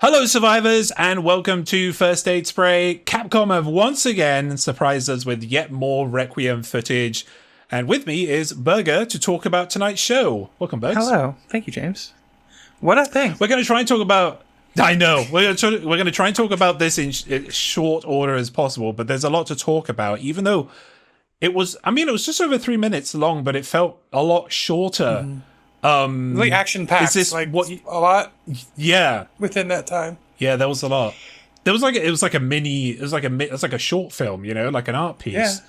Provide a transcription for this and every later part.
Hello, survivors, and welcome to First Aid Spray. Capcom have once again surprised us with yet more Requiem footage. And with me is Burger to talk about tonight's show. Welcome, Burgs. Hello. Thank you, James. What a thing. We're going to try and talk about... I know. We're going to try and talk about this in short order as possible, but there's a lot to talk about, even though it was just over 3 minutes long, but it felt a lot shorter. Like action-packed. Is this like what a lot Yeah. within that time. Yeah, there was a lot. It was like a short film, like an art piece.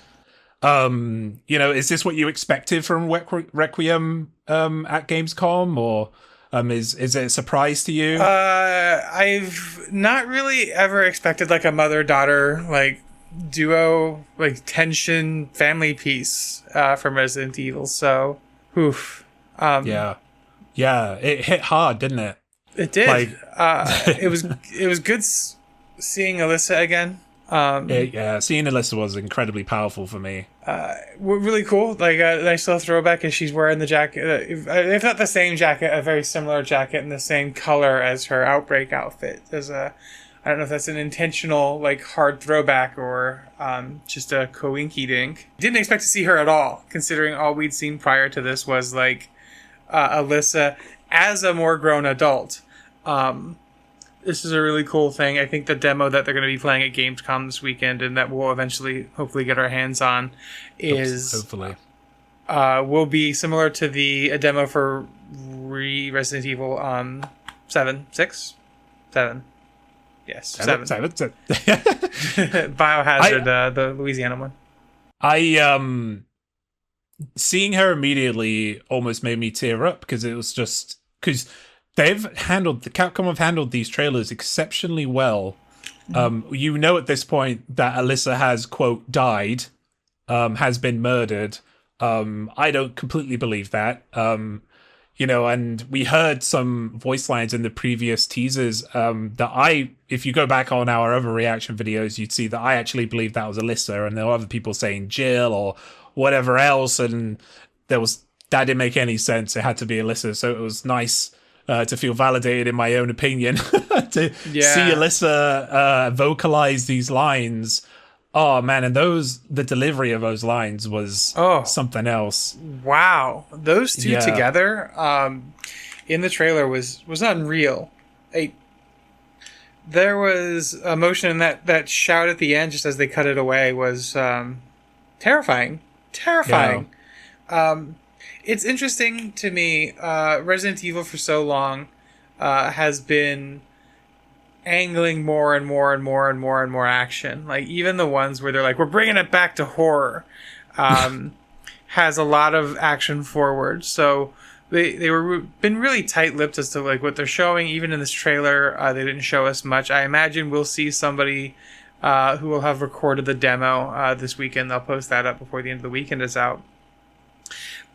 Yeah. Is this what you expected from Requiem at Gamescom, or is it a surprise to you? I've not really ever expected like a mother-daughter like duo like tension family piece from Resident Evil. So, oof. Yeah, it hit hard, didn't it? It did. It was good seeing Alyssa again. Seeing Alyssa was incredibly powerful for me. Really cool. Like a nice little throwback as she's wearing the jacket. If not the same jacket, a very similar jacket in the same color as her Outbreak outfit. I don't know if that's an intentional like hard throwback or just a coinky dink. Didn't expect to see her at all, considering all we'd seen prior to this was like Alyssa as a more grown adult. This is a really cool thing. I think the demo that they're going to be playing at Gamescom this weekend and that we'll eventually hopefully get our hands on will be similar to the demo for Resident Evil 7. Yes, 7. Biohazard, the Louisiana one. Seeing her immediately almost made me tear up because it was just because Capcom have handled these trailers exceptionally well. At this point that Alyssa has quote died, has been murdered. I don't completely believe that. And we heard some voice lines in the previous teasers if you go back on our other reaction videos, you'd see that I actually believe that was Alyssa, and there were other people saying Jill or whatever else, and that didn't make any sense. It had to be Alyssa, so it was nice to feel validated in my own opinion to see Alyssa vocalize these lines. Oh man, and the delivery of those lines was something else. Wow, those two together in the trailer was unreal. There was emotion in that shout at the end, just as they cut it away, was terrifying. It's interesting to me. Resident Evil for so long has been angling more and more action. Like even the ones where they're like, we're bringing it back to horror, has a lot of action forward. So they been really tight-lipped as to like what they're showing. Even in this trailer, they didn't show us much. I imagine we'll see somebody who will have recorded the demo this weekend. They'll post that up before the end of the weekend is out.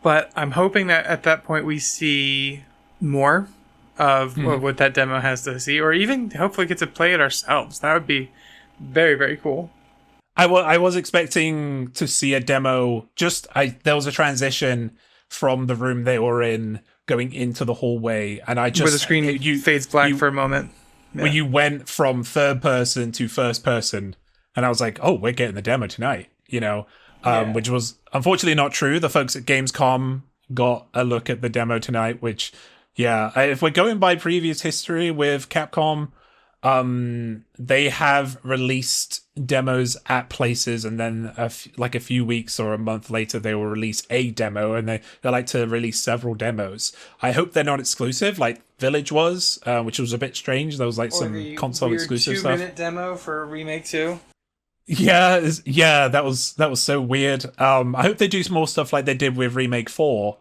But I'm hoping that at that point we see more of what that demo has to see, or even hopefully get to play it ourselves. That would be very, very cool. I was expecting to see a demo. There was a transition from the room they were in going into the hallway, and where the screen fades black for a moment. Yeah. When you went from third person to first person, and I was like, oh, we're getting the demo tonight, which was unfortunately not true. The folks at Gamescom got a look at the demo tonight, which, if we're going by previous history with Capcom, they have released demos at places, and then a few weeks or a month later, they will release a demo, and they like to release several demos. I hope they're not exclusive, like Village was, which was a bit strange. There was like some console exclusive stuff. 2-minute demo for Remake 2. Yeah, that was so weird. I hope they do some more stuff like they did with Remake 4,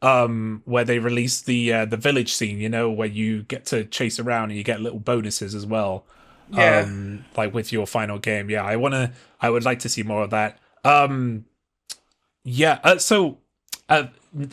where they released the village scene, where you get to chase around and you get little bonuses as well. Yeah. Like with your final game. Yeah, I would like to see more of that. So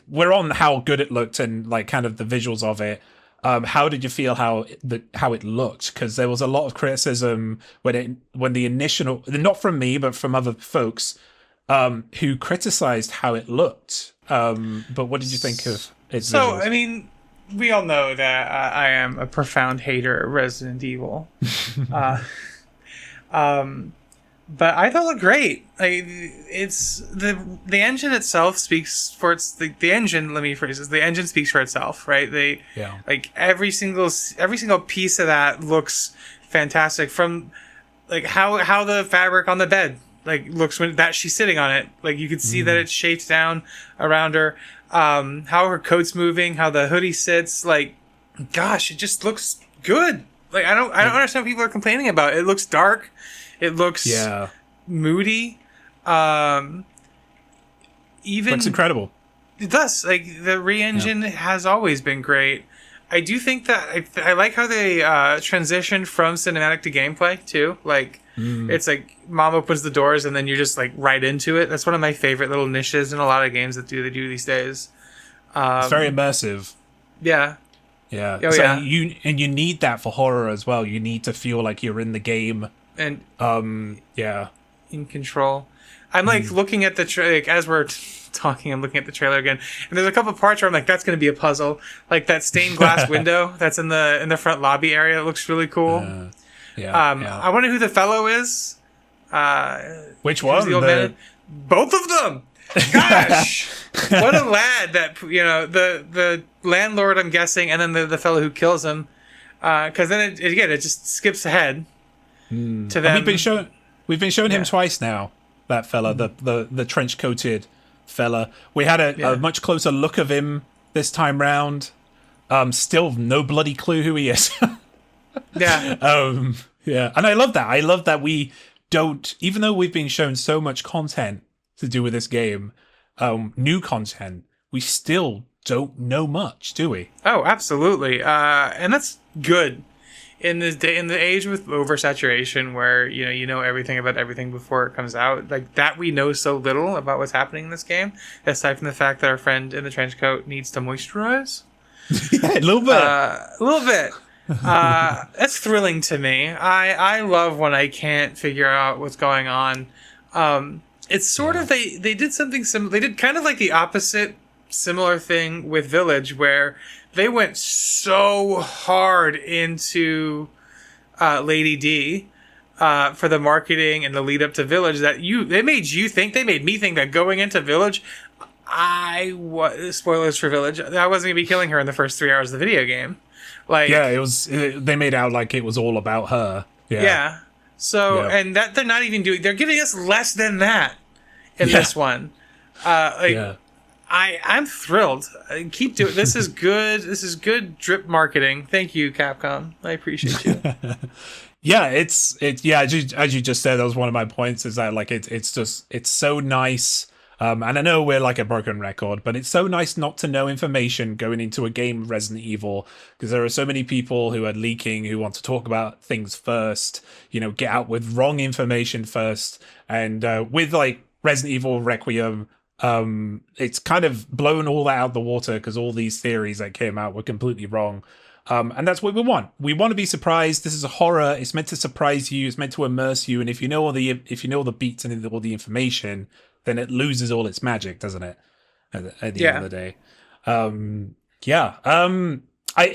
we're on how good it looked and like kind of the visuals of it. How did you feel how it looked? Because there was a lot of criticism when the initial, not from me but from other folks, who criticized how it looked. But what did you think of its visuals? I mean, we all know that I am a profound hater of Resident Evil. uh, but I thought it looked great. Like, it's the engine itself speaks for its the engine. Let me phrase this: the engine speaks for itself, right? Like every single piece of that looks fantastic. From like how the fabric on the bed like looks when that she's sitting on it. Like you can see that it's shaped down around her. How her coat's moving, how the hoodie sits. Like, gosh, it just looks good. Like I don't understand what people are complaining about. It looks dark. It looks moody. Even looks incredible. It does. Like the re-engine has always been great. I do think that I like how they transitioned from cinematic to gameplay too. Like it's like mom opens the doors and then you're just like right into it. That's one of my favorite little niches in a lot of games they do these days. It's very immersive. Yeah. Yeah. Oh, so yeah. you need that for horror as well. You need to feel like you're in the game. And in control. I'm like looking at the as we're talking, I'm looking at the trailer again, and there's a couple parts where I'm like, that's going to be a puzzle. Like that stained glass window that's in the front lobby area. It looks really cool. I wonder who the fellow is. Which one? The old man? Both of them. Gosh, what a lad! That the landlord, I'm guessing, and then the fellow who kills him. Because then it just skips ahead to them. And we've been shown him twice now. That fella, the trench coated fella. We had a much closer look of him this time round. Still no bloody clue who he is. Yeah. And I love that. I love that we don't, even though we've been shown so much content to do with this game, new content, we still don't know much, do we? Oh, absolutely. And that's good. In the age with oversaturation, where you know everything about everything before it comes out, like that, we know so little about what's happening in this game, aside from the fact that our friend in the trench coat needs to moisturize. Yeah, a little bit. That's thrilling to me. I love when I can't figure out what's going on. It's sort of they did something similar. They did kind of like the opposite similar thing with Village, where they went so hard into Lady D for the marketing and the lead up to Village that they made me think that going into Village, spoilers for Village, I wasn't gonna be killing her in the first 3 hours of the video game. Like, yeah, it was. They made out like it was all about her. Yeah. So, and that they're not even doing. They're giving us less than that in this one. I'm thrilled. Keep doing. This is good. This is good drip marketing. Thank you, Capcom. I appreciate you. It's as you just said, that was one of my points. Is that like it's so nice. And I know we're like a broken record, but it's so nice not to know information going into a game of Resident Evil, because there are so many people who are leaking, who want to talk about things first, get out with wrong information first. And with like Resident Evil Requiem, it's kind of blown all that out of the water, because all these theories that came out were completely wrong. And that's what we want. We want to be surprised. This is a horror. It's meant to surprise you. It's meant to immerse you. And if you know all the beats and all the information, then it loses all its magic, doesn't it? At the end of the day. In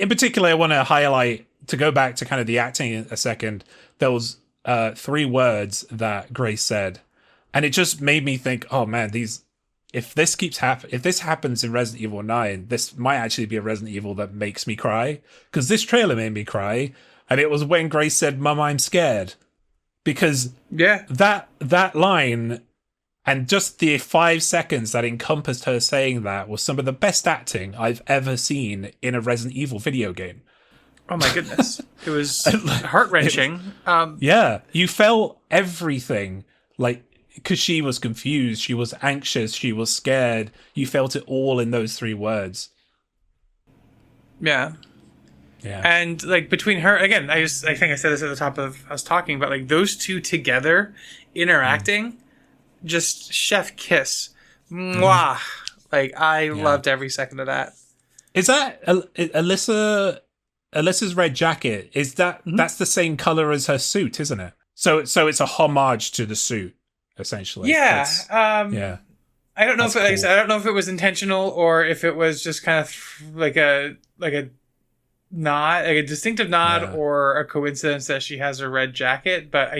particular, I want to highlight, to go back to kind of the acting a second, there was 3 words that Grace said, and it just made me think, oh man, if this happens in Resident Evil 9, this might actually be a Resident Evil that makes me cry, because this trailer made me cry, and it was when Grace said, "Mum, I'm scared," because that line. And just the 5 seconds that encompassed her saying that was some of the best acting I've ever seen in a Resident Evil video game. Oh my goodness. It was heart-wrenching. You felt everything. Like, because she was confused, she was anxious, she was scared. You felt it all in those 3 words. Yeah. Yeah. And like between her, again, I think I said this at the top of us talking, but like those two together interacting, just chef kiss. Mwah. Like I loved every second of that. Is that Alyssa's red jacket? Is that that's the same color as her suit, isn't it? So it's a homage to the suit, essentially. Yeah. I don't know That's if like I cool. said, I don't know if it was intentional or if it was just kind of like a nod, like a distinctive nod, Yeah. or a coincidence that she has a red jacket. But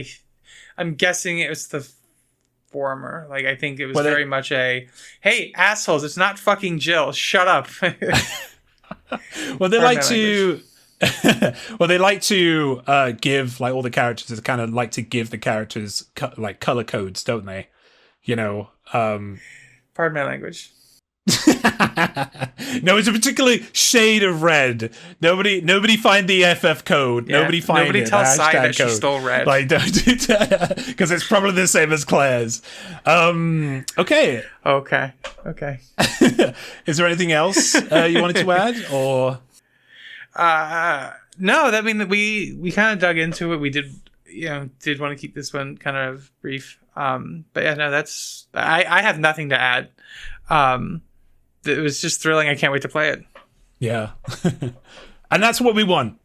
I'm guessing it was the former. Like, I think it was Well, very much a, hey, assholes, it's not fucking Jill. Shut up. well, they Pardon like my to. Well, they like to give like all the characters. They kind of like to give the characters like color codes, don't they? You know. Pardon my language. No, it's a particular shade of red. Nobody find the FF code. Yeah, Nobody find nobody it. tell the Sai that hashtag she code. stole red. Like, don't because it's probably the same as Claire's. Okay. Okay. Is there anything else you wanted to add, or? No, I mean, we kind of dug into it. We did want to keep this one kind of brief. But yeah, no, I have nothing to add. It was just thrilling. I can't wait to play it. Yeah. And that's what we want.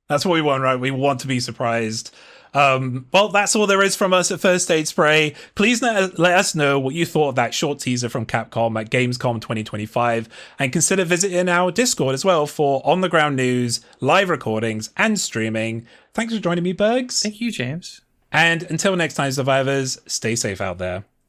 That's what we want, right? We want to be surprised. Well, that's all there is from us at First Aid Spray. Please let us know what you thought of that short teaser from Capcom at GamesCom 2025, and consider visiting our Discord as well for on-the-ground news, live recordings, and streaming. Thanks for joining me, Bergs. Thank you, James. And until next time, survivors, stay safe out there.